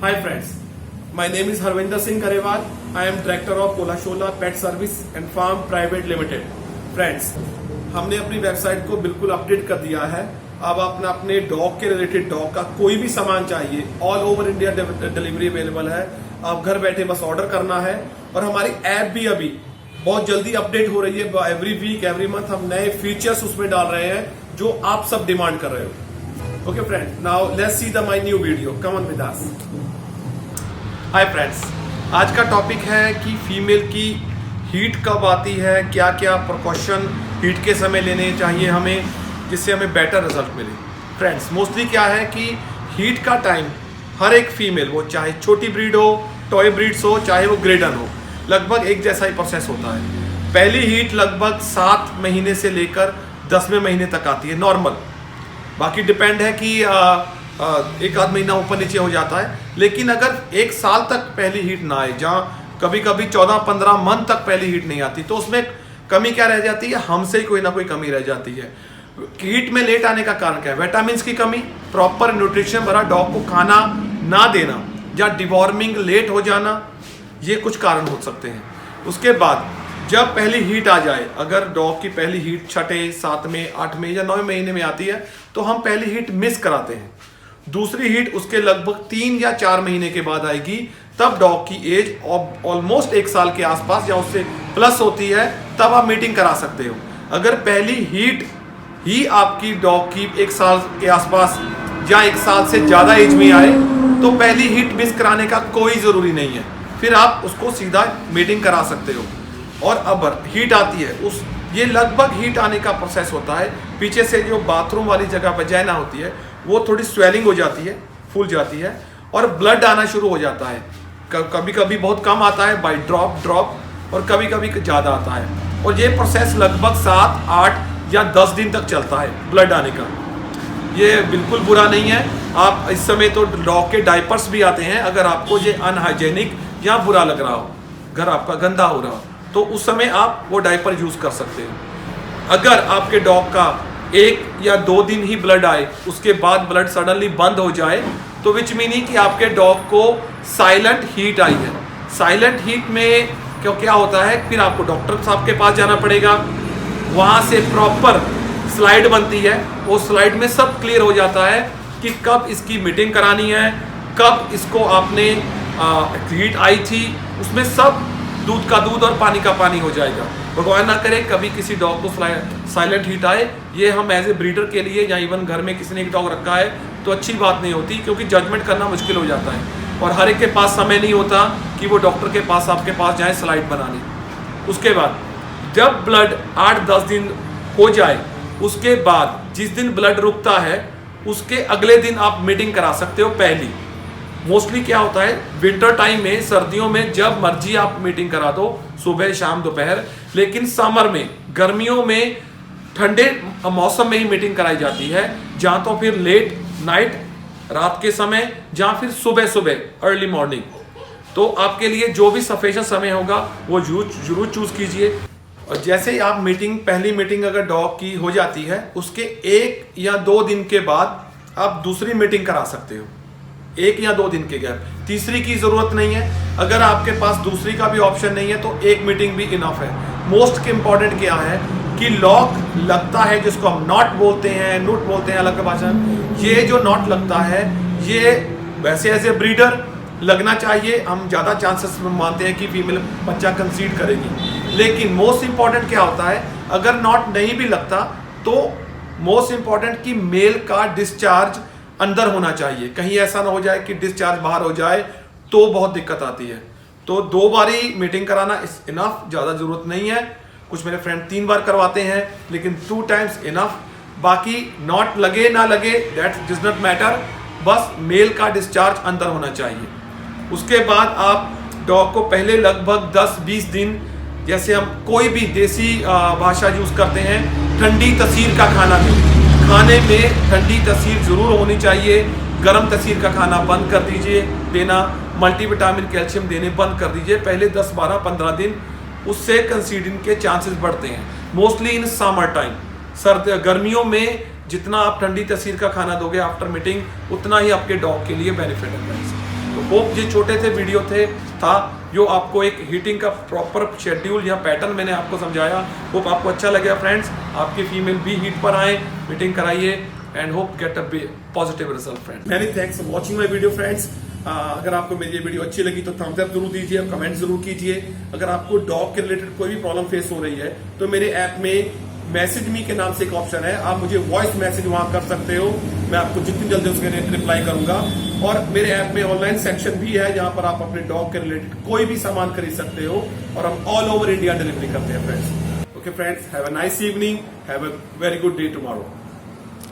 Hi friends, my name is Harvinder Singh Karewal. I am Director of Polashola Pet Service and Farm Private Limited. Friends, हमने अपनी website को बिल्कुल update कर दिया है। अब आपने अपने डॉग के रिलेटेड डॉग का कोई भी सामान चाहिए, all over India delivery available है। आप घर बैठे बस ऑर्डर करना है और हमारी ऐप भी अभी बहुत जल्दी अपडेट हो रही है। एवरी वीक एवरी मंथ हम नए फीचर्स उसमें डाल रहे हैं जो आप सब डिमांड कर रहे हो। Okay friends, now let's see the my new video, come on with us. Hi friends, आज का टॉपिक है कि फीमेल की हीट कब आती है, क्या क्या प्रिकॉशन हीट के समय लेने चाहिए हमें, जिससे हमें बेटर रिजल्ट मिले। फ्रेंड्स, मोस्टली क्या है कि हीट का टाइम हर एक फीमेल, वो चाहे छोटी ब्रीड हो, टॉय ब्रीड्स हो, चाहे वो ग्रेडन हो, लगभग एक जैसा ही प्रोसेस होता है। पहली हीट लगभग 7 महीने से लेकर 10वें महीने तक आती है नॉर्मल। बाकी डिपेंड है कि एक आध महीना ऊपर नीचे हो जाता है। लेकिन अगर 1 साल तक पहली हीट ना आए, जहाँ कभी कभी 14-15 मंथ तक पहली हीट नहीं आती, तो उसमें कमी क्या रह जाती है? हमसे ही कोई ना कोई कमी रह जाती है। हीट में लेट आने का कारण क्या है? विटामिन्स की कमी, प्रॉपर न्यूट्रिशन भरा डॉग को खाना ना देना, या डिवॉर्मिंग लेट हो जाना, ये कुछ कारण हो सकते हैं। उसके बाद जब पहली हीट आ जाए, अगर डॉग की पहली हीट 6, 7, 8 या 9 महीने में आती है, तो हम पहली हीट मिस कराते हैं। दूसरी हीट उसके लगभग 3 या 4 महीने के बाद आएगी, तब डॉग की एज ऑलमोस्ट 1 साल के आसपास या उससे प्लस होती है, तब आप मीटिंग करा सकते हो। अगर पहली हीट ही आपकी डॉग की 1 साल के आसपास या 1 साल से ज़्यादा एज में आए, तो पहली हीट मिस कराने का कोई ज़रूरी नहीं है, फिर आप उसको सीधा मीटिंग करा सकते हो। और अब हीट आती है, ये लगभग हीट आने का प्रोसेस होता है। पीछे से जो बाथरूम वाली जगह वजाइना होती है, वो थोड़ी स्वेलिंग हो जाती है, फूल जाती है, और ब्लड आना शुरू हो जाता है। कभी कभी बहुत कम आता है बाय ड्रॉप, और कभी कभी ज़्यादा आता है। और ये प्रोसेस लगभग 7, 8 या 10 दिन तक चलता है ब्लड आने का। ये बिल्कुल बुरा नहीं है। आप इस समय तो डॉग के डायपर्स भी आते हैं, अगर आपको ये अनहाइजेनिक या बुरा लग रहा हो, घर आपका गंदा हो रहा हो, तो उस समय आप वो डायपर यूज़ कर सकते हैं। अगर आपके डॉग का 1 या 2 दिन ही ब्लड आए, उसके बाद ब्लड सडनली बंद हो जाए, तो विच मीनिंग कि आपके डॉग को साइलेंट हीट आई है। साइलेंट हीट में क्या होता है, फिर आपको डॉक्टर साहब के पास जाना पड़ेगा। वहाँ से प्रॉपर स्लाइड बनती है, वो स्लाइड में सब क्लियर हो जाता है कि कब इसकी मीटिंग करानी है, कब इसको आपने हीट आई थी, उसमें सब दूध का दूध और पानी का पानी हो जाएगा। भगवान ना करे कभी किसी डॉग को साइलेंट हीट आए। ये हम एज ए ब्रीडर के लिए, या इवन घर में किसी ने एक डॉग रखा है, तो अच्छी बात नहीं होती, क्योंकि जजमेंट करना मुश्किल हो जाता है, और हर एक के पास समय नहीं होता कि वो डॉक्टर के पास, आपके पास जाए स्लाइड बनाने। उसके बाद जब ब्लड 8-10 दिन हो जाए, उसके बाद जिस दिन ब्लड रुकता है, उसके अगले दिन आप मीटिंग करा सकते हो पहली। मोस्टली क्या होता है, विंटर टाइम में, सर्दियों में जब मर्जी आप मीटिंग करा दो, सुबह शाम दोपहर। लेकिन समर में, गर्मियों में, ठंडे मौसम में ही मीटिंग कराई जाती है, जहाँ तो फिर लेट नाइट, रात के समय, जहाँ फिर सुबह अर्ली मॉर्निंग। तो आपके लिए जो भी सफिशिएंट समय होगा वो जरूर चूज कीजिए। और जैसे ही आप पहली मीटिंग अगर डॉग की हो जाती है, उसके 1 या 2 दिन के बाद आप दूसरी मीटिंग करा सकते हो, 1 या 2 दिन के गैप। तीसरी की जरूरत नहीं है। अगर आपके पास दूसरी का भी ऑप्शन नहीं है, तो 1 मीटिंग भी इनफ है। मोस्ट इम्पॉर्टेंट क्या है कि लॉक लगता है, जिसको हम नॉट बोलते हैं, नूट बोलते हैं अलग भाषा में। ये जो नॉट लगता है, ये वैसे एज ए ब्रीडर लगना चाहिए। हम ज़्यादा चांसेस मानते हैं कि फीमेल बच्चा कंसीड करेगी। लेकिन मोस्ट इम्पॉर्टेंट क्या होता है, अगर नॉट नहीं भी लगता, तो मोस्ट इम्पॉर्टेंट कि मेल का डिस्चार्ज अंदर होना चाहिए। कहीं ऐसा ना हो जाए कि डिस्चार्ज बाहर हो जाए, तो बहुत दिक्कत आती है। तो 2 बारी मीटिंग कराना इज इनफ, ज़्यादा जरूरत नहीं है। कुछ मेरे फ्रेंड 3 बार करवाते हैं, लेकिन 2 टाइम्स इनफ। बाकी नॉट लगे ना लगे, दैट डज नॉट मैटर, बस मेल का डिस्चार्ज अंदर होना चाहिए। उसके बाद आप डॉग को पहले लगभग 10-20 दिन, जैसे हम कोई भी देसी भाषा यूज़ करते हैं, ठंडी तसीर का खाना दें। खाने में ठंडी तसीर जरूर होनी चाहिए। गर्म तसीर का खाना बंद कर दीजिए देना। मल्टीविटामिन, कैल्शियम देने बंद कर दीजिए पहले 10, 12, 15 दिन। उससे कंसीडिंग के चांसेस बढ़ते हैं, मोस्टली इन समर टाइम। गर्मियों में जितना आप ठंडी तसीर का खाना दोगे आफ्टर मीटिंग, उतना ही आपके डॉग के लिए बेनिफिट है। तो होप ये छोटे से वीडियो था जो आपको एक हीटिंग का प्रॉपर शेड्यूल या पैटर्न मैंने आपको समझाया। होप आपको अच्छा लगा फ्रेंड्स, आपकी फीमेल भी हीट पर आए, मीटिंग कराइए and hope get a positive result friends. Many thanks for watching my video friends. अगर आपको मेरी ये वीडियो अच्छी लगी तो थम्स अप जरूर दीजिए और कमेंट जरूर कीजिए। अगर आपको डॉग के रिलेटेड कोई भी प्रॉब्लम फेस हो रही है तो मेरे ऐप में मैसेज मी के नाम से एक ऑप्शन है, आप मुझे वॉइस मैसेज वहां कर सकते हो, मैं आपको जितनी जल्दी उसके रिप्लाई करूंगा। और मेरे ऐप में ऑनलाइन सेक्शन भी है जहां पर आप अपने डॉग के रिलेटेड कोई भी सामान खरीद सकते हो और हम ऑल ओवर इंडिया डिलीवरी करते हैं friends. Okay friends, have a nice evening, have a very good day tomorrow.